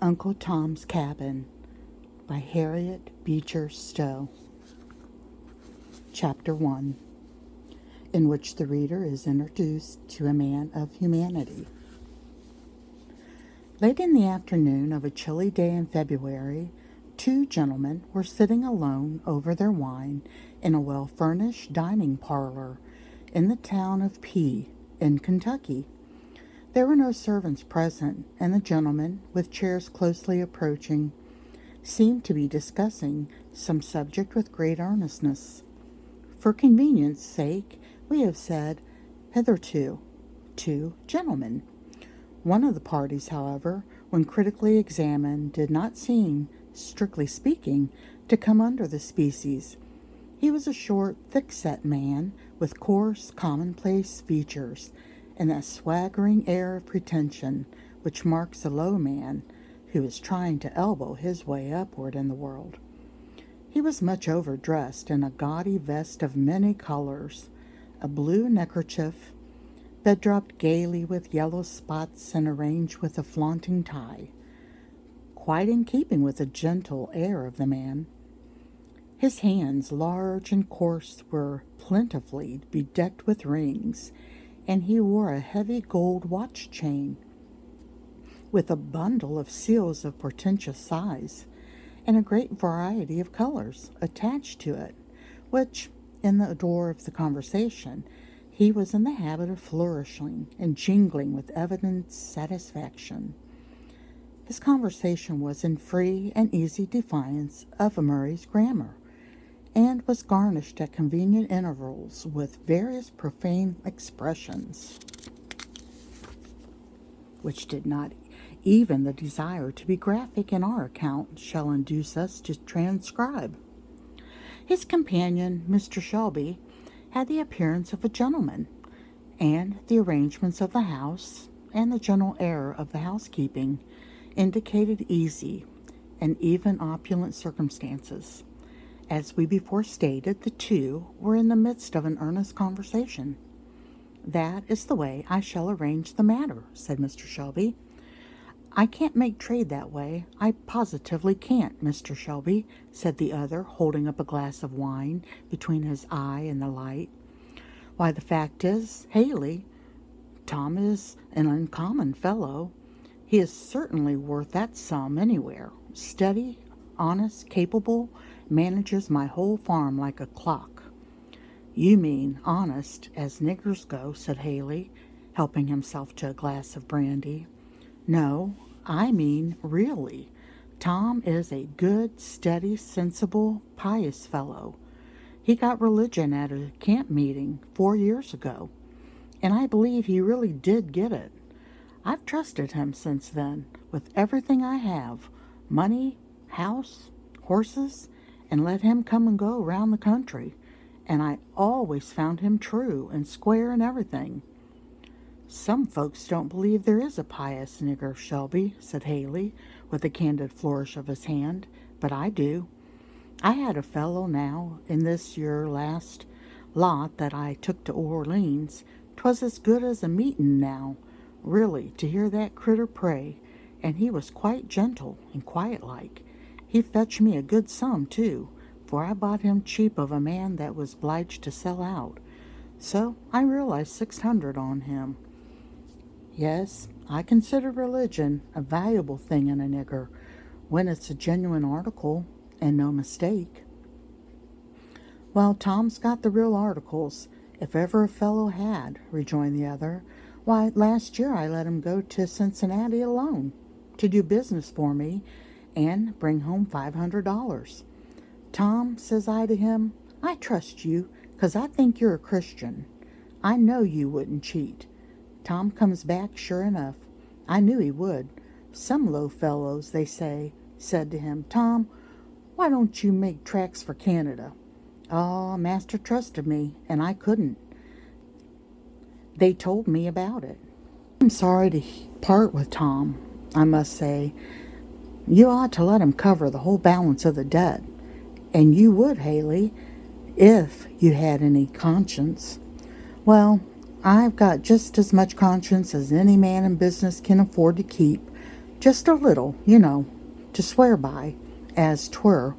Uncle Tom's Cabin by Harriet Beecher Stowe. Chapter 1, in which the reader is introduced to a man of humanity. Late in the afternoon of a chilly day in February, two gentlemen were sitting alone over their wine in a well-furnished dining parlor in the town of P. in Kentucky. There were no servants present, and the gentlemen, with chairs closely approaching, seemed to be discussing some subject with great earnestness. For convenience sake, we have said, hitherto, two gentlemen. One of the parties, however, when critically examined, did not seem, strictly speaking, to come under the species. He was a short, thick-set man with coarse, commonplace features, and that swaggering air of pretension which marks a low man who is trying to elbow his way upward in the world. He was much overdressed in a gaudy vest of many colors, a blue neckerchief, bed-dropped gaily with yellow spots and arranged with a flaunting tie, quite in keeping with the gentle air of the man. His hands, large and coarse, were plentifully bedecked with rings, and he wore a heavy gold watch chain with a bundle of seals of portentous size and a great variety of colors attached to it, which, in the door of the conversation, he was in the habit of flourishing and jingling with evident satisfaction. His conversation was in free and easy defiance of Murray's grammar, and was garnished at convenient intervals with various profane expressions, which did not even the desire to be graphic in our account shall induce us to transcribe. His companion, Mr. Shelby, had the appearance of a gentleman, and the arrangements of the house and the general air of the housekeeping indicated easy and even opulent circumstances. As we before stated, the two were in the midst of an earnest conversation. "That is the way I shall arrange the matter," said Mr. Shelby. "I can't make trade that way. I positively can't, Mr. Shelby," said the other, holding up a glass of wine between his eye and the light. "Why, the fact is, Haley, Tom is an uncommon fellow. He is certainly worth that sum anywhere. Steady, honest, capable, manages my whole farm like a clock." "You mean honest, as niggers go," said Haley, helping himself to a glass of brandy. "No, I mean really. Tom is a good, steady, sensible, pious fellow. He got religion at a camp meeting 4 years ago, and I believe he really did get it. I've trusted him since then with everything I have, money, house, horses, and let him come and go round the country, and I always found him true and square in everything." "Some folks don't believe there is a pious nigger, Shelby," said Haley, with a candid flourish of his hand, "but I do. I had a fellow now in this year last lot that I took to Orleans. 'Twas as good as a meetin' now, really, to hear that critter pray, and he was quite gentle and quiet-like. He fetched me a good sum, too, for I bought him cheap of a man that was 'bliged to sell out. So I realized 600 on him. Yes, I consider religion a valuable thing in a nigger, when it's a genuine article, and no mistake." "Well, Tom's got the real articles, if ever a fellow had," rejoined the other. "Why, last year I let him go to Cincinnati alone, to do business for me, and bring home $500. 'Tom,' says I to him, 'I trust you, 'cause I think you're a Christian. I know you wouldn't cheat.' Tom comes back sure enough. I knew he would. Some low fellows, they say, said to him, 'Tom, why don't you make tracks for Canada?' Oh, master trusted me, and I couldn't. They told me about it. I'm sorry to part with Tom, I must say. You ought to let him cover the whole balance of the debt, and you would, Haley, if you had any conscience." "Well, I've got just as much conscience as any man in business can afford to keep," Just a little, you know, to swear by, as 'twere,"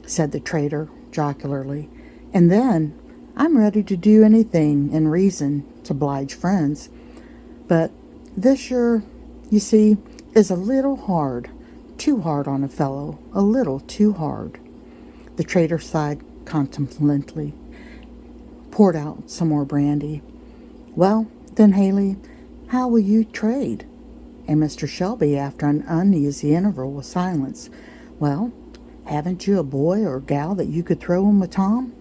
said the trader jocularly. "And then I'm ready to do anything in reason to 'blige friends. But this you see, is a little hard. Too hard on a fellow. A little too hard." The trader sighed contemplatively, poured out some more brandy. "Well, then, Haley, how will you trade?" And Mr. Shelby, after an uneasy interval of silence, "Well, haven't you a boy or gal that you could throw in with Tom?"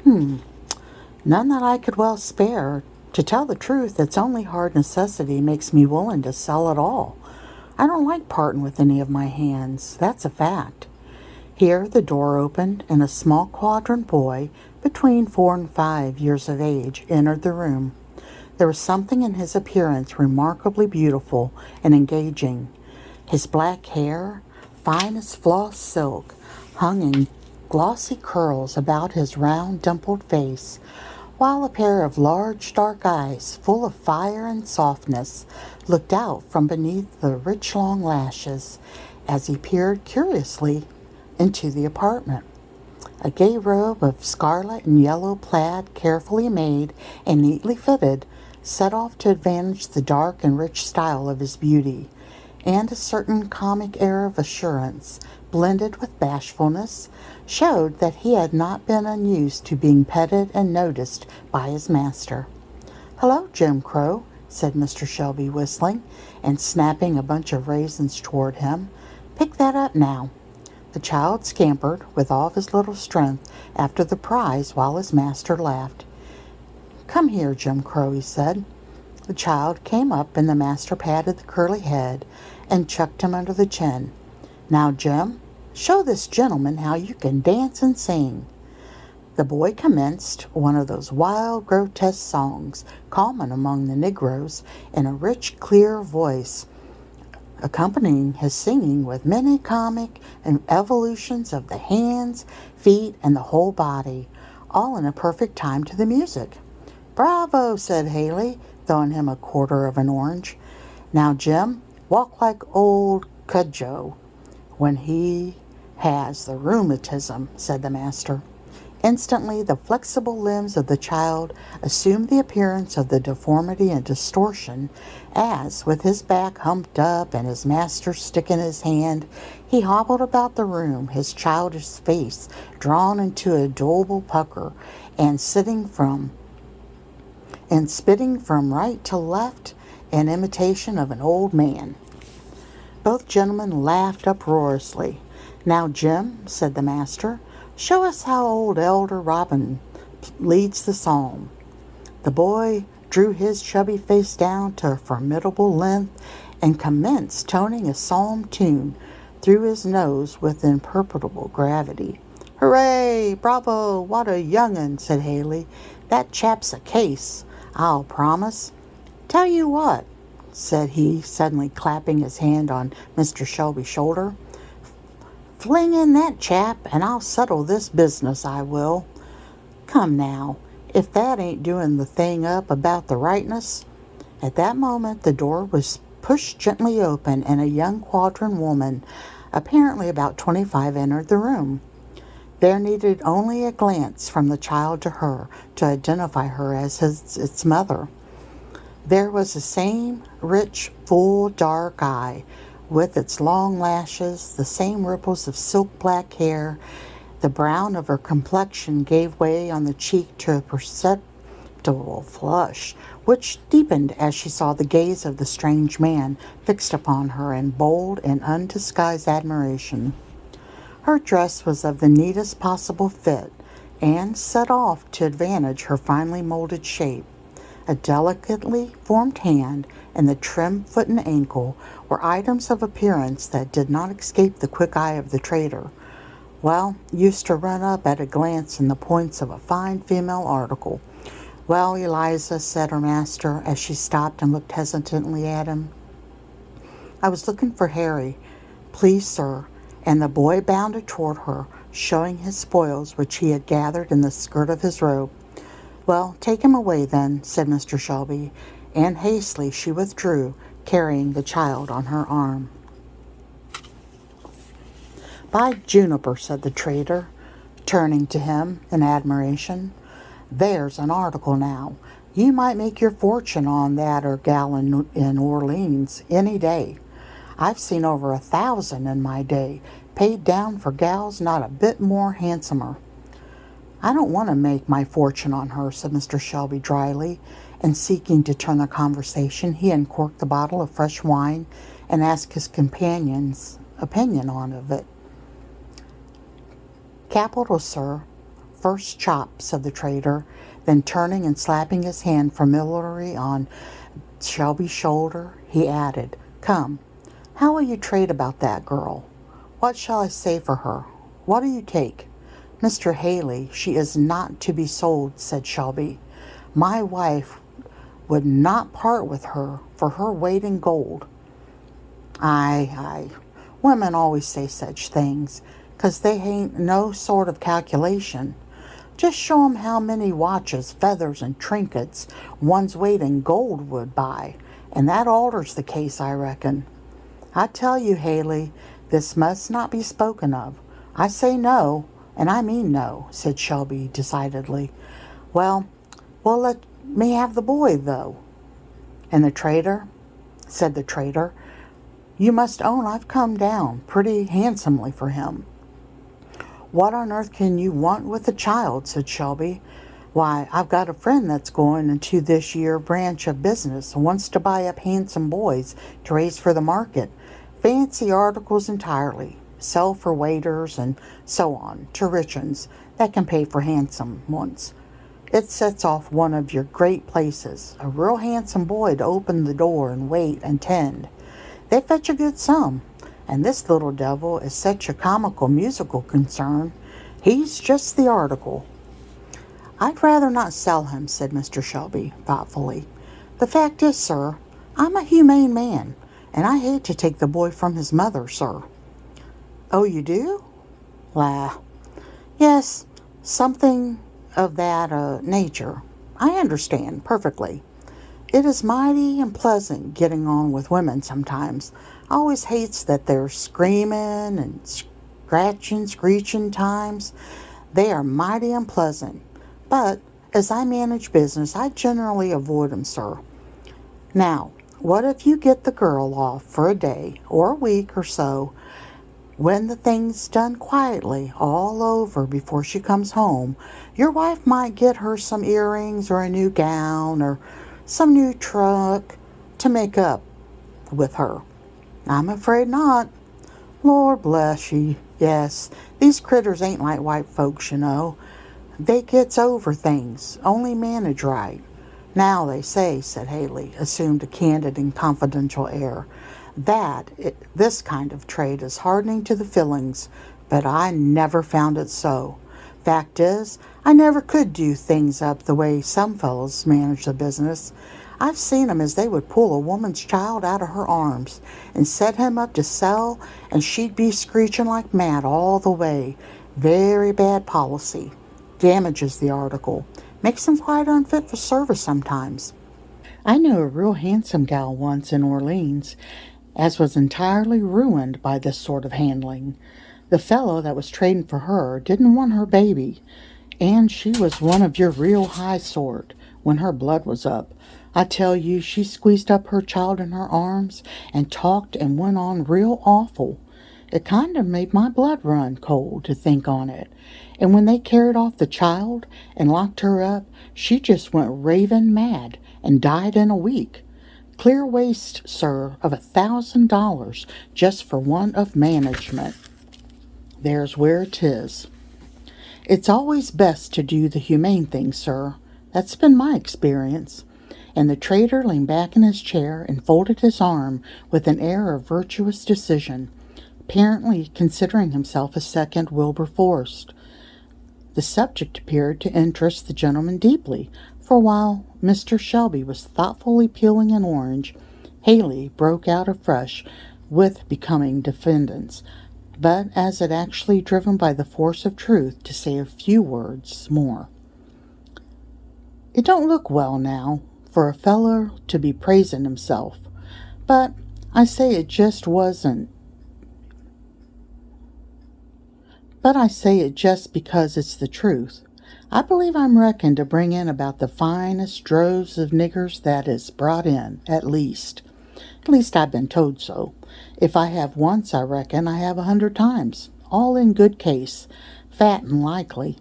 "None that I could well spare. To tell the truth, it's only hard necessity makes me willing to sell it all. I don't like parting with any of my hands, that's a fact." Here the door opened, and a small quadrant boy, between 4 and 5 years of age, entered the room. There was something in his appearance remarkably beautiful and engaging. His black hair, fine as floss silk, hung in glossy curls about his round, dimpled face, while a pair of large dark eyes, full of fire and softness, looked out from beneath the rich long lashes as he peered curiously into the apartment. A gay robe of scarlet and yellow plaid, carefully made and neatly fitted, set off to advantage the dark and rich style of his beauty, and a certain comic air of assurance, blended with bashfulness, showed that he had not been unused to being petted and noticed by his master. "Hello, Jim Crow," said Mr. Shelby, whistling, and snapping a bunch of raisins toward him. "Pick that up now." The child scampered with all of his little strength after the prize while his master laughed. "Come here, Jim Crow," he said. The child came up, and the master patted the curly head and chucked him under the chin. "Now, Jim, show this gentleman how you can dance and sing." The boy commenced one of those wild, grotesque songs common among the negroes, in a rich, clear voice, accompanying his singing with many comic evolutions of the hands, feet, and the whole body, all in a perfect time to the music. "Bravo!" said Haley, throwing him a quarter of an orange. "Now, Jim, walk like old Cudjoe when he has the rheumatism," said the master. Instantly the flexible limbs of the child assumed the appearance of the deformity and distortion, as, with his back humped up and his master's stick in his hand, he hobbled about the room, his childish face drawn into a doleful pucker, and spitting from right to left in imitation of an old man. Both gentlemen laughed uproariously. "Now, Jim," said the master, "show us how old Elder Robin leads the psalm." The boy drew his chubby face down to a formidable length and commenced toning a psalm tune through his nose with imperturbable gravity. "Hooray! Bravo! What a young'un!" said Haley. "That chap's a case, I'll promise. Tell you what," said he, suddenly clapping his hand on Mr. Shelby's shoulder, "fling in that chap, and I'll settle this business, I will. Come now, if that ain't doing the thing up about the rightness." At that moment the door was pushed gently open, and a young quadrant woman, apparently about 25, entered the room. There needed only a glance from the child to her to identify her as its mother. There was the same rich, full, dark eye, with its long lashes, the same ripples of silk black hair. The brown of her complexion gave way on the cheek to a perceptible flush, which deepened as she saw the gaze of the strange man fixed upon her in bold and undisguised admiration. Her dress was of the neatest possible fit, and set off to advantage her finely molded shape. A delicately formed hand and the trim foot and ankle were items of appearance that did not escape the quick eye of the trader. Well, used to run up at a glance in the points of a fine female article. "Well, Eliza," said her master, as she stopped and looked hesitantly at him, "I was looking for Harry, please, sir," and the boy bounded toward her, showing his spoils, which he had gathered in the skirt of his robe. "Well, take him away then," said Mr. Shelby, and hastily she withdrew, carrying the child on her arm. "By Juniper," said the trader, turning to him in admiration. "There's an article now. You might make your fortune on that gal in Orleans any day. I've seen over 1,000 in my day, paid down for gals not a bit more handsomer." "I don't want to make my fortune on her," said Mr. Shelby dryly, and seeking to turn the conversation, he uncorked the bottle of fresh wine and asked his companion's opinion on it. "Capital, sir. First chop," said the trader. Then turning and slapping his hand familiarly on Shelby's shoulder, he added, "Come, how will you trade about that girl? What shall I say for her? What do you take?" "Mr. Haley, she is not to be sold," said Shelby. "My wife would not part with her for her weight in gold." Aye, women always say such things, 'cause they hain't no sort of calculation. Just show 'em how many watches, feathers, and trinkets one's weight in gold would buy, and that alters the case, I reckon. I tell you, Haley, this must not be spoken of. I say no, and I mean no," said Shelby decidedly. Well, let me have the boy, though." "And the trader?" said the trader. "You must own I've come down pretty handsomely for him." "What on earth can you want with the child?" said Shelby. "Why, I've got a friend that's going into this year branch of business and wants to buy up handsome boys to raise for the market. Fancy articles entirely. Sell for waiters and so on, to rich uns that can pay for handsome ones. It sets off one of your great places. A real handsome boy to open the door and wait and tend. They fetch a good sum. And this little devil is such a comical musical concern. He's just the article." "I'd rather not sell him," said Mr. Shelby thoughtfully. "The fact is, sir, I'm a humane man, and I hate to take the boy from his mother, sir." "Oh, you do?" "La, yes, something of that nature. I understand perfectly. It is mighty unpleasant getting on with women sometimes. I always hates that they're screaming and screeching times. They are mighty unpleasant. But as I manage business, I generally avoid 'em, sir. Now, what if you get the girl off for a day or a week or so, when the thing's done quietly all over before she comes home? Your wife might get her some earrings or a new gown or some new truck to make up with her." "I'm afraid not." "Lord bless ye, yes. These critters ain't like white folks, you know. They gets over things, only manage right. Now they say," said Haley, assumed a candid and confidential air, "this kind of trade is hardening to the feelings, but I never found it so. Fact is, I never could do things up the way some fellows manage the business. I've seen 'em as they would pull a woman's child out of her arms and set him up to sell, and she'd be screeching like mad all the way. Very bad policy. Damages the article. Makes 'em quite unfit for service sometimes. I knew a real handsome gal once in Orleans as was entirely ruined by this sort of handling. The fellow that was trading for her didn't want her baby, and she was one of your real high sort when her blood was up. I tell you, she squeezed up her child in her arms and talked and went on real awful. It kind of made my blood run cold to think on it. And when they carried off the child and locked her up, she just went raving mad and died in a week. Clear waste, sir, of $1,000 just for want of management. There's where 'tis. It's always best to do the humane thing, sir. That's been my experience." And the trader leaned back in his chair and folded his arm with an air of virtuous decision, apparently considering himself a second Wilberforce. The subject appeared to interest the gentleman deeply, for while Mr. Shelby was thoughtfully peeling an orange, Haley broke out afresh with becoming defendants, but as if actually driven by the force of truth to say a few words more. "It don't look well now for a feller to be praising himself, But I say it just wasn't. But I say it just because it's the truth. I believe I'm reckoned to bring in about the finest droves of niggers that is brought in, at least. At least I've been told so. If I have once, I reckon I have 100 times, all in good case, fat and likely.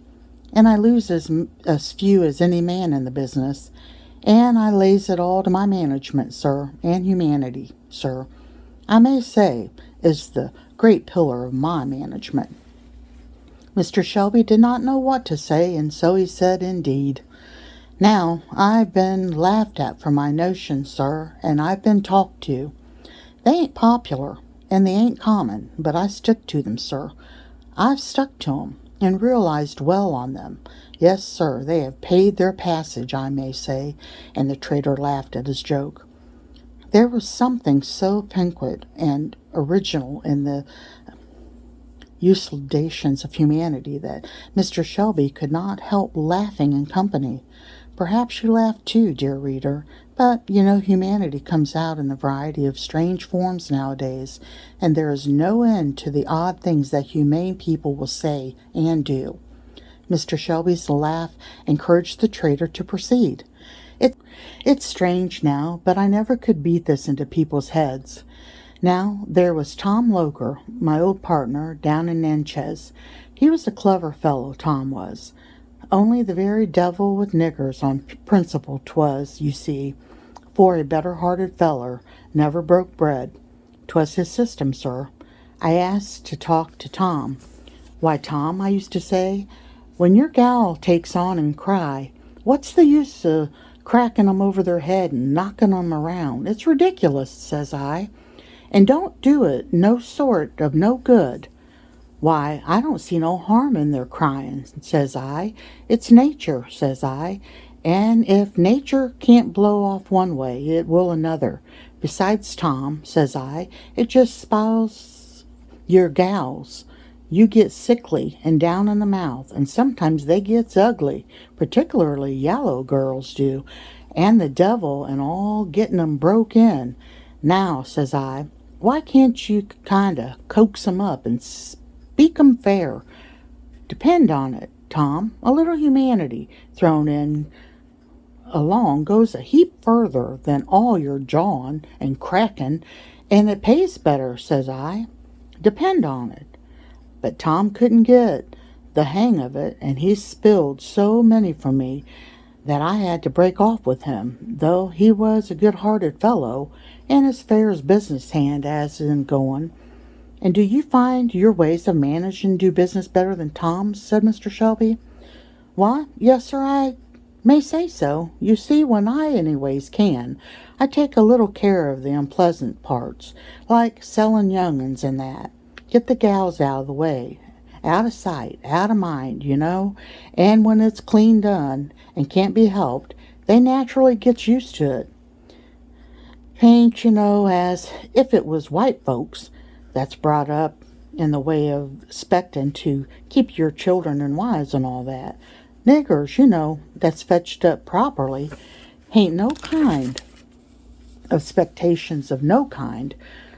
And I lose as few as any man in the business. And I lays it all to my management, sir, and humanity, sir, I may say, is the great pillar of my management. Mr. Shelby did not know what to say, and so he said, indeed. Now, I've been laughed at for my notions, sir, and I've been talked to. They ain't popular, and they ain't common, but I stick to them, sir. I've stuck to 'em, and realized well on them. Yes, sir, they have paid their passage, I may say, and the trader laughed at his joke. There was something so piquant and original in the elucidations of humanity that Mr. Shelby could not help laughing in company. Perhaps you laughed too, dear reader, but you know humanity comes out in the variety of strange forms nowadays, and there is no end to the odd things that humane people will say and do. Mr. Shelby's laugh encouraged the trader to proceed. It's strange now, but I never could beat this into people's heads. Now, there was Tom Loker, my old partner, down in Natchez. He was a clever fellow, Tom was. Only the very devil with niggers on principle 'twas, you see, for a better-hearted feller never broke bread. 'Twas his system, sir. I asked to talk to Tom. Why, Tom, I used to say, when your gal takes on and cry, what's the use of cracking 'em over their head and knocking 'em around? It's ridiculous, says I. And don't do it no sort of no good. Why, I don't see no harm in their crying, says I. It's nature, says I, and if nature can't blow off one way, it will another. Besides, Tom, says I, it just spoils your gals. You get sickly and down in the mouth, and sometimes they gets ugly, particularly yellow girls do, and the devil and all getting 'em broke in. Now, says I, why can't you kind of coax 'em up and speak 'em fair? Depend on it, Tom, a little humanity thrown in along goes a heap further than all your jawing and cracking, and it pays better, says I. Depend on it. But Tom couldn't get the hang of it, and he spilled so many from me that I had to break off with him, though he was a good-hearted fellow and as fair as business hand as in going. And do you find your ways of managing do business better than Tom's? Said Mr. Shelby. Why, yes, sir, I may say so. You see, when I anyways can, I take a little care of the unpleasant parts, like selling young'uns and that. Get the gals out of the way, out of sight, out of mind, you know, and when it's clean done and can't be helped, they naturally gets used to it. Ain't, you know, as if it was white folks that's brought up in the way of expecting to keep your children and wives and all that. Niggers, you know, that's fetched up properly, ain't no kind of expectations of no kind,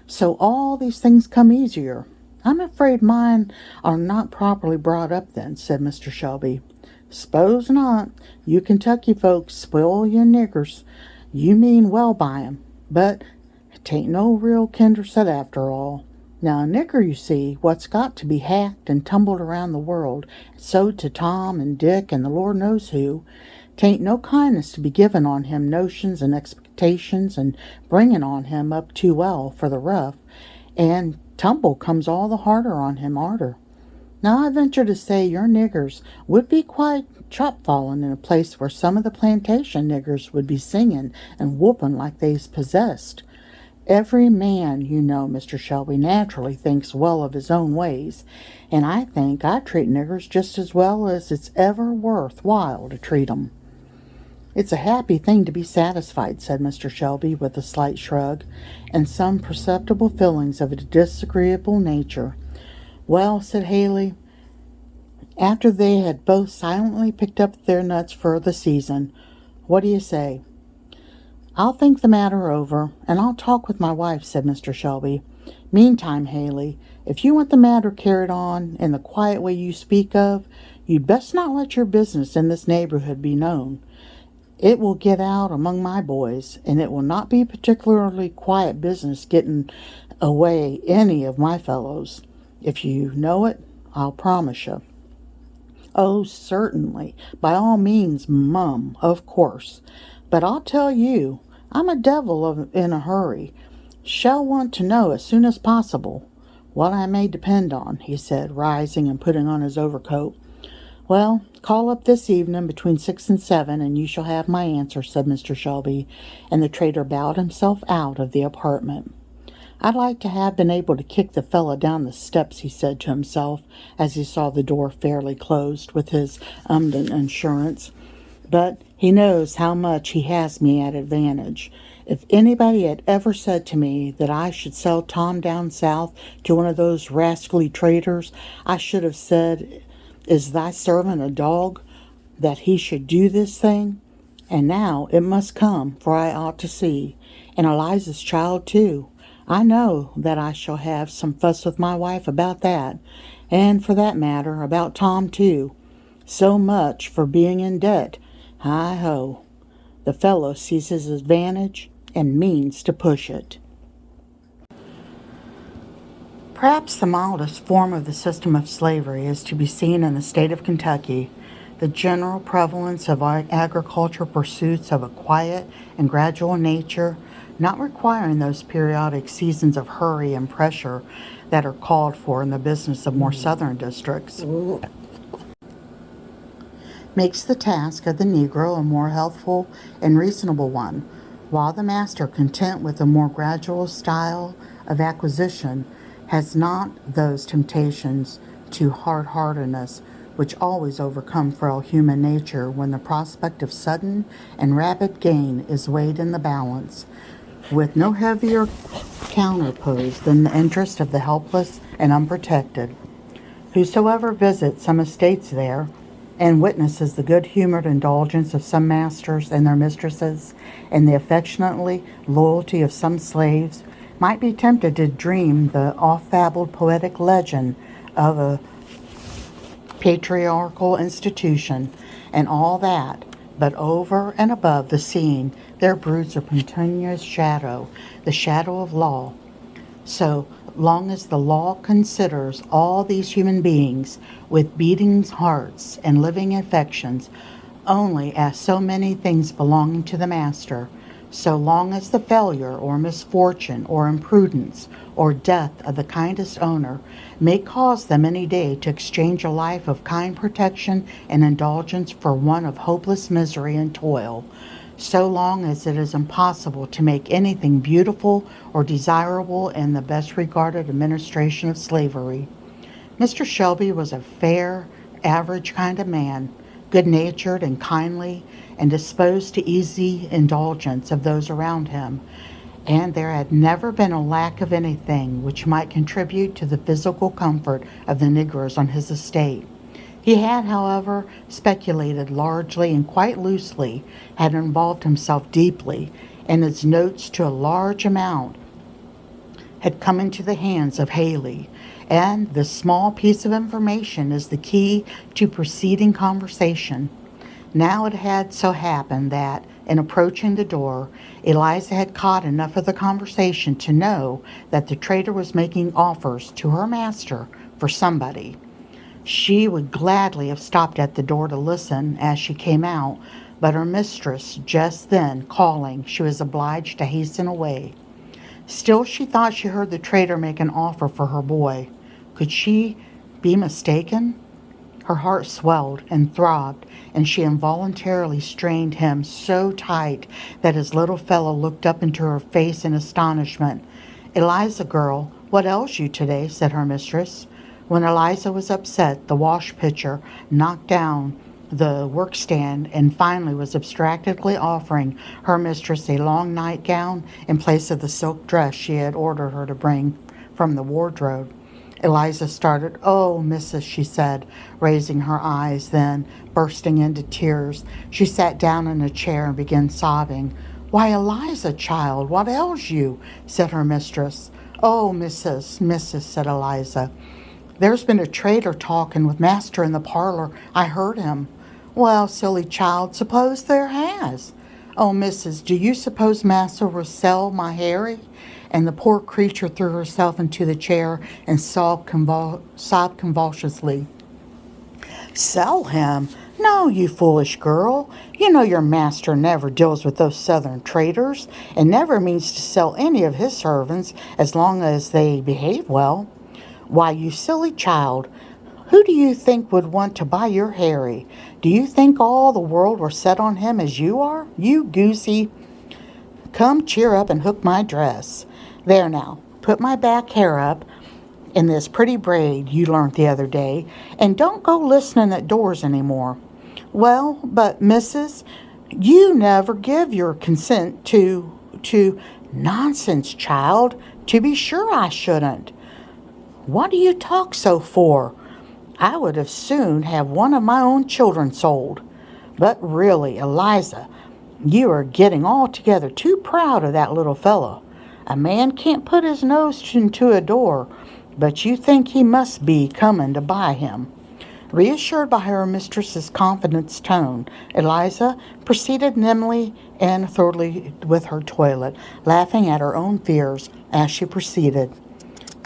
so all these things come easier. I'm afraid mine are not properly brought up then, said Mr. Shelby. S'pose not. You Kentucky folks spoil your niggers. You mean well by 'em, but 'tain't no real kinder set after all. Now a nigger, you see, what's got to be hacked and tumbled around the world, sewed to Tom and Dick and the Lord knows who, 'tain't no kindness to be given on him notions and expectations and bringing on him up too well for the rough, and tumble comes all the harder on him arter. Now I venture to say your niggers would be quite chopfallen in a place where some of the plantation niggers would be singing and whooping like they's possessed. Every man, you know, Mr. Shelby, naturally thinks well of his own ways, and I think I treat niggers just as well as it's ever worth while to treat 'em. It's a happy thing to be satisfied, said Mr. Shelby with a slight shrug, and some perceptible feelings of a disagreeable nature. Well, said Haley, after they had both silently picked up their nuts for the season, what do you say? "I'll think the matter over, and I'll talk with my wife," said Mr. Shelby. "Meantime, Haley, if you want the matter carried on in the quiet way you speak of, you'd best not let your business in this neighborhood be known. It will get out among my boys, and it will not be particularly quiet business getting away any of my fellows. If you know it, I'll promise you." "Oh, certainly. By all means, Mum, of course. But I'll tell you, I'm a devil in a hurry. Shall want to know as soon as possible what I may depend on," he said, rising and putting on his overcoat. "Well, call up this evening between 6 and 7, and you shall have my answer," said Mr. Shelby, and the trader bowed himself out of the apartment. "I'd like to have been able to kick the fellow down the steps," he said to himself, as he saw the door fairly closed with his insurance. "But he knows how much he has me at advantage. If anybody had ever said to me that I should sell Tom down south to one of those rascally traders, I should have said, 'Is thy servant a dog, that he should do this thing?' And now it must come, for I ought to see. And Eliza's child, too. I know that I shall have some fuss with my wife about that, and for that matter, about Tom, too. So much for being in debt. Hi-ho. The fellow sees his advantage and means to push it." Perhaps the mildest form of the system of slavery is to be seen in the state of Kentucky. The general prevalence of agricultural pursuits of a quiet and gradual nature, not requiring those periodic seasons of hurry and pressure that are called for in the business of more southern districts, makes the task of the Negro a more healthful and reasonable one, while the master, content with a more gradual style of acquisition, has not those temptations to hard-heartedness which always overcome frail human nature when the prospect of sudden and rapid gain is weighed in the balance, with no heavier counterpose than the interest of the helpless and unprotected. Whosoever visits some estates there, and witnesses the good-humored indulgence of some masters and their mistresses, and the affectionately loyalty of some slaves, might be tempted to dream the oft-fabled poetic legend of a patriarchal institution, and all that, but over and above the scene there broods a continuous shadow, the shadow of law. So long as the law considers all these human beings with beating hearts and living affections only as so many things belonging to the master, so long as the failure or misfortune or imprudence or death of the kindest owner may cause them any day to exchange a life of kind protection and indulgence for one of hopeless misery and toil, so long as it is impossible to make anything beautiful or desirable in the best regarded administration of slavery. Mr. Shelby was a fair, average kind of man, good-natured and kindly, and disposed to easy indulgence of those around him, and there had never been a lack of anything which might contribute to the physical comfort of the negroes on his estate. He had, however, speculated largely and quite loosely, had involved himself deeply, and his notes to a large amount had come into the hands of Haley, and this small piece of information is the key to preceding conversation. Now it had so happened that, in approaching the door, Eliza had caught enough of the conversation to know that the trader was making offers to her master for somebody. She would gladly have stopped at the door to listen as she came out, but her mistress just then calling, she was obliged to hasten away. Still, she thought she heard the trader make an offer for her boy. Could she be mistaken? Her heart swelled and throbbed, and she involuntarily strained him so tight that his little fellow looked up into her face in astonishment. "Eliza, girl, what ails you today?" said her mistress. When Eliza was upset, the wash pitcher knocked down the workstand and finally was abstractedly offering her mistress a long nightgown in place of the silk dress she had ordered her to bring from the wardrobe. Eliza started. "Oh, missus," she said, raising her eyes, then, bursting into tears, she sat down in a chair and began sobbing. "Why, Eliza, child, what ails you?" said her mistress. "Oh, missus," said Eliza. "There's been a traitor talking with master in the parlor. I heard him." "Well, silly child, suppose there has." "Oh, missus, do you suppose master will sell my Harry?" And the poor creature threw herself into the chair and sobbed convulsively. "Sell him? No, you foolish girl. You know your master never deals with those southern traitors, and never means to sell any of his servants as long as they behave well. Why, you silly child, who do you think would want to buy your Harry? Do you think all the world were set on him as you are? You goosey! Come, cheer up and hook my dress. There now, put my back hair up in this pretty braid you learnt the other day, and don't go listening at doors any more." "Well, but, missus, you never give your consent to—" "Nonsense, child. To be sure I shouldn't. What do you talk so for? I would as soon have one of my own children sold. But really, Eliza, you are getting altogether too proud of that little fellow. A man can't put his nose into a door, but you think he must be coming to buy him." Reassured by her mistress's confident tone, Eliza proceeded nimbly and thoroughly with her toilet, laughing at her own fears as she proceeded.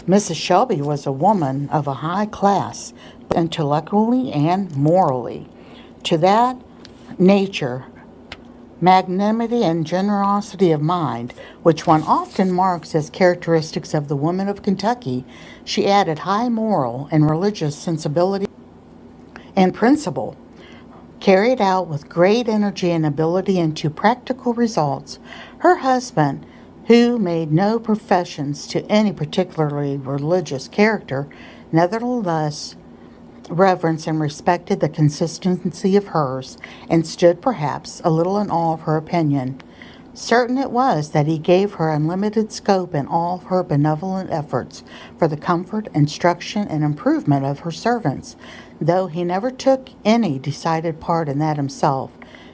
Mrs. Shelby was a woman of a high class, both intellectually and morally. To that nature, magnanimity and generosity of mind, which one often marks as characteristics of the women of Kentucky, she added high moral and religious sensibility and principle, carried out with great energy and ability into practical results. Her husband, who made no professions to any particularly religious character, nevertheless reverenced and respected the consistency of hers, and stood perhaps a little in awe of her opinion. Certain it was that he gave her unlimited scope in all her benevolent efforts for the comfort, instruction, and improvement of her servants, though he never took any decided part in that himself.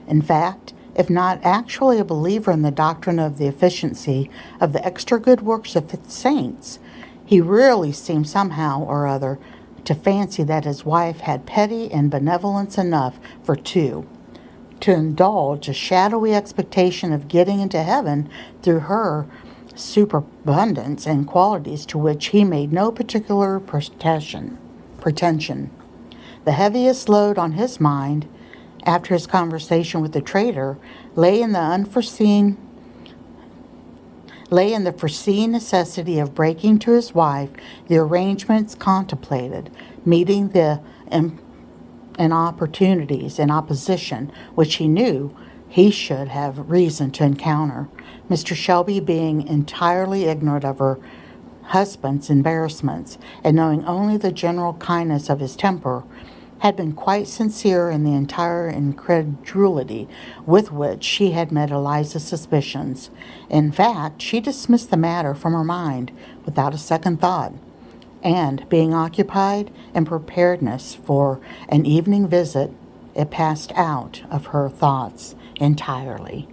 In fact, if not actually a believer in the doctrine of the efficiency of the extra good works of saints, he really seemed somehow or other to fancy that his wife had pity and benevolence enough for two, to indulge a shadowy expectation of getting into heaven through her superabundance in qualities to which he made no particular pretension. The heaviest load on his mind, after his conversation with the trader, lay in the foreseen necessity of breaking to his wife the arrangements contemplated, meeting the inopportunities and opposition which he knew he should have reason to encounter. Mr. Shelby, being entirely ignorant of her husband's embarrassments, and knowing only the general kindness of his temper, had been quite sincere in the entire incredulity with which she had met Eliza's suspicions. In fact, she dismissed the matter from her mind without a second thought, and, being occupied in preparedness for an evening visit, it passed out of her thoughts entirely.